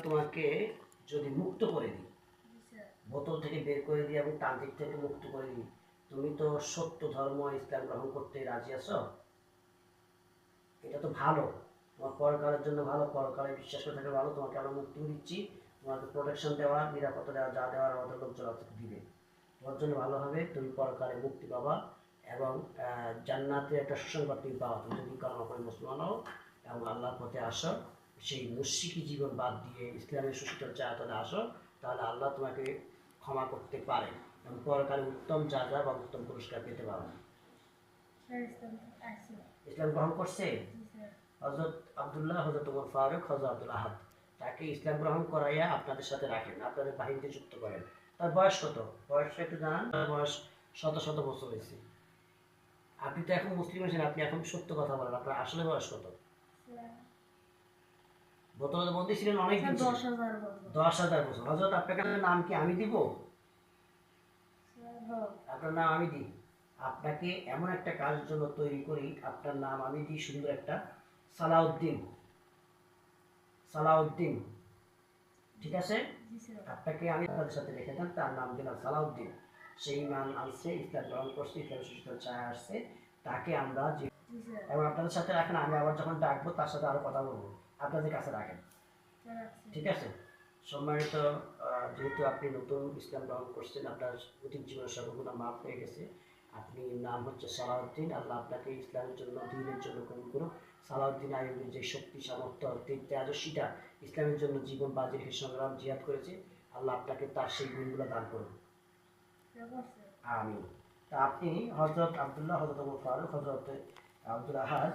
তোমাকে যদি মুক্ত করে দিই, বোতল থেকে বের করে দিই এবং তান্ত্রিক থেকে মুক্ত করে দিই, তুমি তো সত্য ধর্ম ইসলাম গ্রহণ করতে রাজি আছো? এটা তো ভালো, তোমার পরকালের জন্য ভালো, পরকালে বিশ্বাস করে থাকলে ভালো। তোমাকে আমরা মুক্তি দিচ্ছি, তোমাকে প্রোটেকশন দেওয়া, নিরাপত্তা দেওয়া, যা দেওয়ার আমাদের লোকজন দিবে। তোমার জন্য ভালো হবে, তুমি পরকালে মুক্তি পাবা এবং জান্নাতে একটা সুসংবাদ তুমি পাওয়া। তুমি যদি কারণ করে মুসলমান হও এবং আল্লাহর পথে আসো, সেই মুশরিকি জীবন বাদ দিয়ে ইসলামের সুশীতল চায়াতলে আসো, তাহলে আল্লাহ তোমাকে ক্ষমা করতে পারে এবং পরকালে উত্তম যা বা উত্তম পুরস্কার পেতে পারো। ইসলাম গ্রহণ করছে হযরত আব্দুল্লাহ, হযরত ওমর ফারুক, হযরত আব্দুল আহাদ, তাকে ইসলাম গ্রহণ করাইয়া আপনাদের সাথে রাখেন, আপনাদের বাহিনীতে যুক্ত করেন। তার বয়স কত? বয়সটা একটু জানান। তার বয়স শত বছর হয়েছে। আপনি তো এখন মুসলিম আছেন, আপনি এখন সত্য কথা বলেন, আপনার আসলে বয়স কত? বোতলে বন্দি ছিলেন অনেক দিন। 10,000 বছর। হযরত আপনাকে নাম কি আমি দিব? আপনার নাম আমি দিই। আপনাকে এমন একটা কাজের জন্য তৈরি করি, আপনার নাম আমি দিই সুন্দর একটা সালাউদ্দিন। সালাউদ্দিন, ঠিক আছে? আপনাকে আমি তাদের সাথে রেখে দেন, তার নাম দিলাম সালাউদ্দিন। সেই নাম আনছে, ইসলাম গ্রহণ করছে, ইসলাম সুশীতল ছায়া আসছে, তাকে আমরা এবং আপনাদের সাথে রাখেন। আমি আবার যখন ডাকবো তার সাথে আরো কথা বলবো, আপনাদের কাছে রাখেন, ঠিক আছে? সম্মানিত, যেহেতু আপনি নতুন ইসলাম গ্রহণ করছেন, আপনার অতীত জীবনের সর্বগুণা মাফ হয়ে গেছে। আপনি নাম হচ্ছে সালাউদ্দিন। আল্লাহ আপনাকে ইসলামের জন্য, দ্বীনের জন্য কবুল করুন। সালাউদ্দিন আইয়ুবীর যে শক্তি, সামর্থ্য, তেজস্বীটা, ইসলামের জন্য জীবন বাজি রেখে সংগ্রাম জিহাদ করেছে, আল্লাহ আপনাকে তার সেই গুণগুলো দান করুন। আমিন। তা আপনি হযরত আব্দুল্লাহ, হযরত ওমর ফারুক, হযরত আব্দুল আহাদ